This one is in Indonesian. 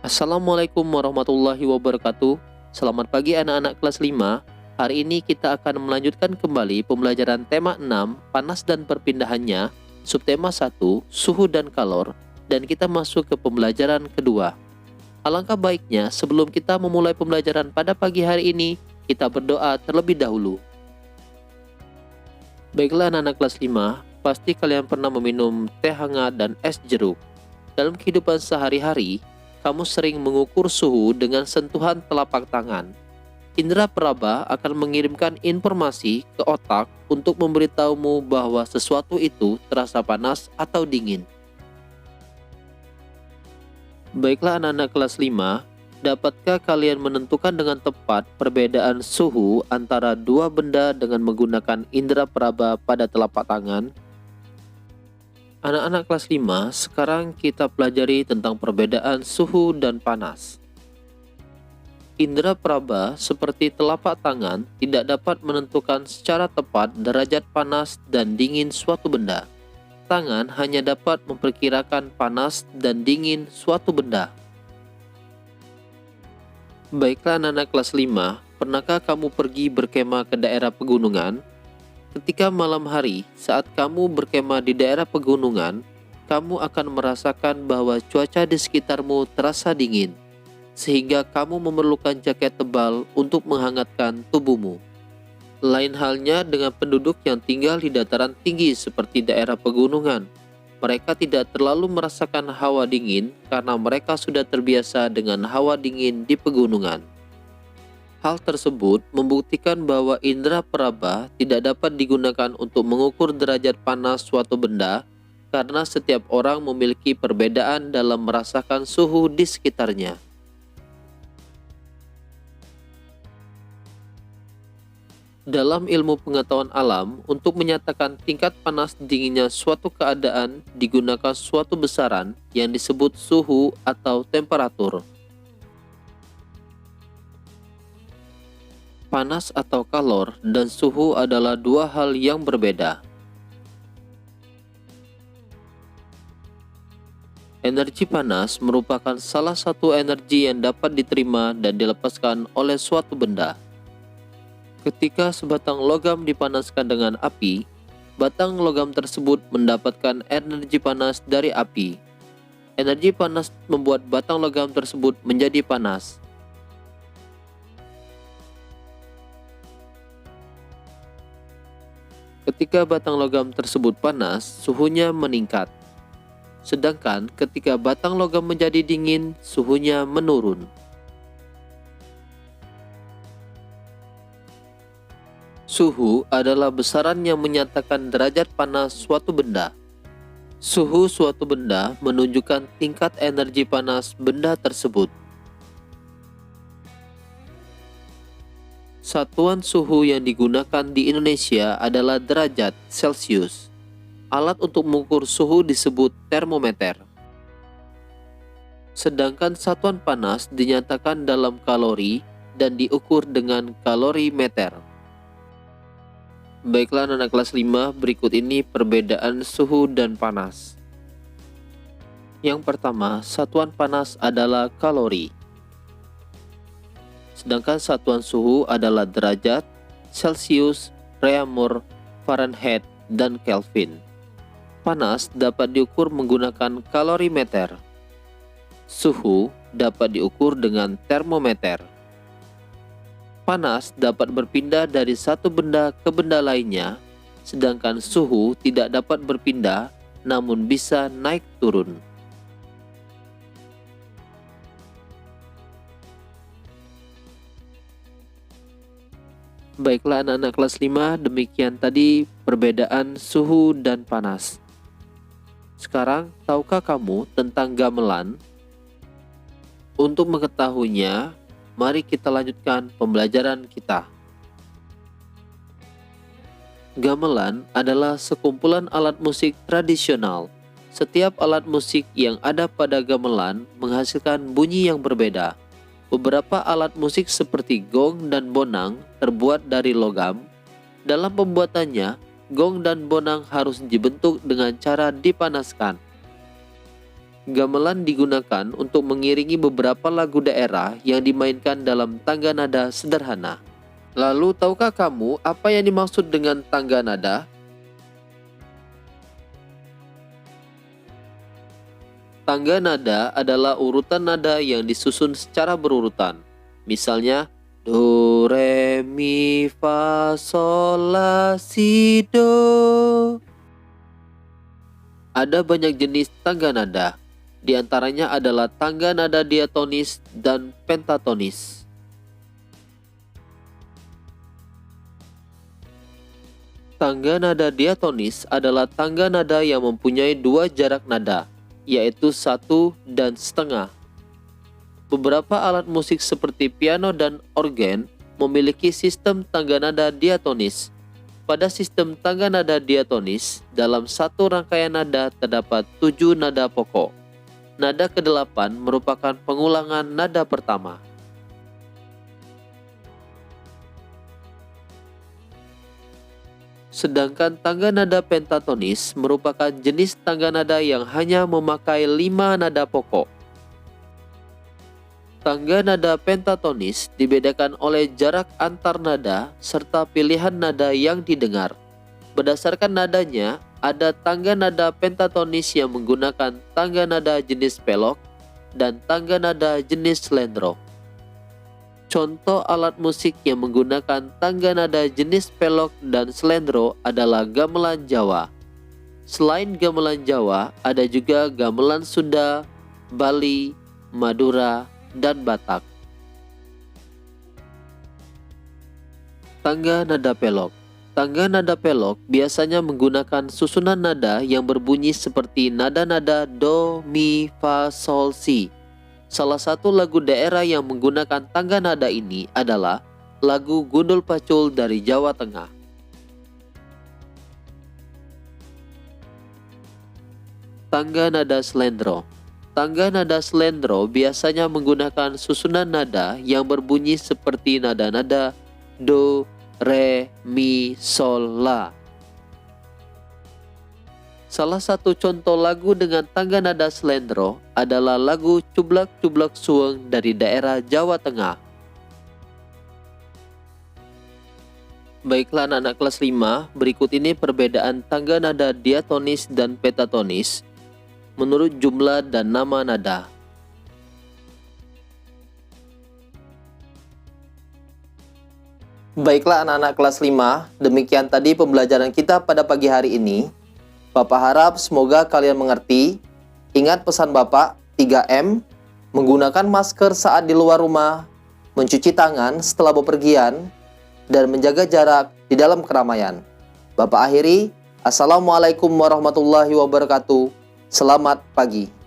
Assalamualaikum warahmatullahi wabarakatuh. Selamat pagi anak-anak kelas 5. Hari ini kita akan melanjutkan kembali pembelajaran tema 6, panas dan perpindahannya, subtema 1, suhu dan kalor, dan kita masuk ke pembelajaran kedua. Alangkah baiknya sebelum kita memulai pembelajaran pada pagi hari ini, kita berdoa terlebih dahulu. Baiklah anak-anak kelas 5, pasti kalian pernah meminum teh hangat dan es jeruk. Dalam kehidupan sehari-hari, kamu sering mengukur suhu dengan sentuhan telapak tangan. Indera peraba akan mengirimkan informasi ke otak untuk memberitahumu bahwa sesuatu itu terasa panas atau dingin. Baiklah anak-anak kelas 5, dapatkah kalian menentukan dengan tepat perbedaan suhu antara dua benda dengan menggunakan indera peraba pada telapak tangan? Anak-anak kelas 5, sekarang kita pelajari tentang perbedaan suhu dan panas. Indera peraba seperti telapak tangan tidak dapat menentukan secara tepat derajat panas dan dingin suatu benda. Tangan hanya dapat memperkirakan panas dan dingin suatu benda. Baiklah anak-anak kelas 5, pernahkah kamu pergi berkemah ke daerah pegunungan? Ketika malam hari, saat kamu berkemah di daerah pegunungan, kamu akan merasakan bahwa cuaca di sekitarmu terasa dingin, sehingga kamu memerlukan jaket tebal untuk menghangatkan tubuhmu. Lain halnya dengan penduduk yang tinggal di dataran tinggi seperti daerah pegunungan. Mereka tidak terlalu merasakan hawa dingin karena mereka sudah terbiasa dengan hawa dingin di pegunungan. Hal tersebut membuktikan bahwa indera peraba tidak dapat digunakan untuk mengukur derajat panas suatu benda karena setiap orang memiliki perbedaan dalam merasakan suhu di sekitarnya. Dalam ilmu pengetahuan alam, untuk menyatakan tingkat panas dinginnya suatu keadaan digunakan suatu besaran yang disebut suhu atau temperatur. Panas atau kalor dan suhu adalah dua hal yang berbeda. Energi panas merupakan salah satu energi yang dapat diterima dan dilepaskan oleh suatu benda. Ketika sebatang logam dipanaskan dengan api, batang logam tersebut mendapatkan energi panas dari api. Energi panas membuat batang logam tersebut menjadi panas. Ketika batang logam tersebut panas, suhunya meningkat. Sedangkan ketika batang logam menjadi dingin, suhunya menurun. Suhu adalah besaran yang menyatakan derajat panas suatu benda. Suhu suatu benda menunjukkan tingkat energi panas benda tersebut. Satuan suhu yang digunakan di Indonesia adalah derajat Celcius. Alat untuk mengukur suhu disebut termometer. Sedangkan satuan panas dinyatakan dalam kalori dan diukur dengan kalorimeter. Baiklah anak kelas 5, berikut ini perbedaan suhu dan panas. Yang pertama, satuan panas adalah kalori. Sedangkan satuan suhu adalah derajat, Celcius, Reaumur, Fahrenheit, dan Kelvin. Panas dapat diukur menggunakan kalorimeter. Suhu dapat diukur dengan termometer. Panas dapat berpindah dari satu benda ke benda lainnya, sedangkan suhu tidak dapat berpindah, namun bisa naik turun. Baiklah anak-anak kelas 5, demikian tadi perbedaan suhu dan panas. Sekarang, tahukah kamu tentang gamelan? Untuk mengetahuinya, mari kita lanjutkan pembelajaran kita. Gamelan adalah sekumpulan alat musik tradisional. Setiap alat musik yang ada pada gamelan menghasilkan bunyi yang berbeda. Beberapa alat musik seperti gong dan bonang terbuat dari logam. Dalam pembuatannya, gong dan bonang harus dibentuk dengan cara dipanaskan. Gamelan digunakan untuk mengiringi beberapa lagu daerah yang dimainkan dalam tangga nada sederhana. Lalu, tahukah kamu apa yang dimaksud dengan tangga nada? Tangga nada adalah urutan nada yang disusun secara berurutan. Misalnya, do, re, mi, fa, sol, la, si, do. Ada banyak jenis tangga nada. Di antaranya adalah tangga nada diatonis dan pentatonis. Tangga nada diatonis adalah tangga nada yang mempunyai dua jarak nada, yaitu 1,5. Beberapa alat musik seperti piano dan organ memiliki sistem tangga nada diatonis. Pada sistem tangga nada diatonis, dalam satu rangkaian nada terdapat 7 nada pokok. Nada ke-8 merupakan pengulangan nada pertama. Sedangkan tangga nada pentatonis merupakan jenis tangga nada yang hanya memakai 5 nada pokok. Tangga nada pentatonis dibedakan oleh jarak antar nada serta pilihan nada yang didengar. Berdasarkan nadanya, ada tangga nada pentatonis yang menggunakan tangga nada jenis pelok dan tangga nada jenis slendro. Contoh alat musik yang menggunakan tangga nada jenis pelok dan slendro adalah gamelan Jawa. Selain gamelan Jawa, ada juga gamelan Sunda, Bali, Madura, dan Batak. Tangga nada pelok. Tangga nada pelok biasanya menggunakan susunan nada yang berbunyi seperti nada-nada do, mi, fa, sol, si. Salah satu lagu daerah yang menggunakan tangga nada ini adalah lagu Gundul Pacul dari Jawa Tengah. Tangga nada slendro. Tangga nada slendro biasanya menggunakan susunan nada yang berbunyi seperti nada-nada do, re, mi, sol, la. Salah satu contoh lagu dengan tangga nada slendro adalah lagu Cublak-Cublak Suweng dari daerah Jawa Tengah. Baiklah anak-anak kelas 5, berikut ini perbedaan tangga nada diatonis dan pentatonis menurut jumlah dan nama nada. Baiklah anak-anak kelas 5, demikian tadi pembelajaran kita pada pagi hari ini. Bapak harap semoga kalian mengerti. Ingat pesan Bapak 3M, menggunakan masker saat di luar rumah, mencuci tangan setelah bepergian, dan menjaga jarak di dalam keramaian. Bapak akhiri, Assalamualaikum warahmatullahi wabarakatuh. Selamat pagi.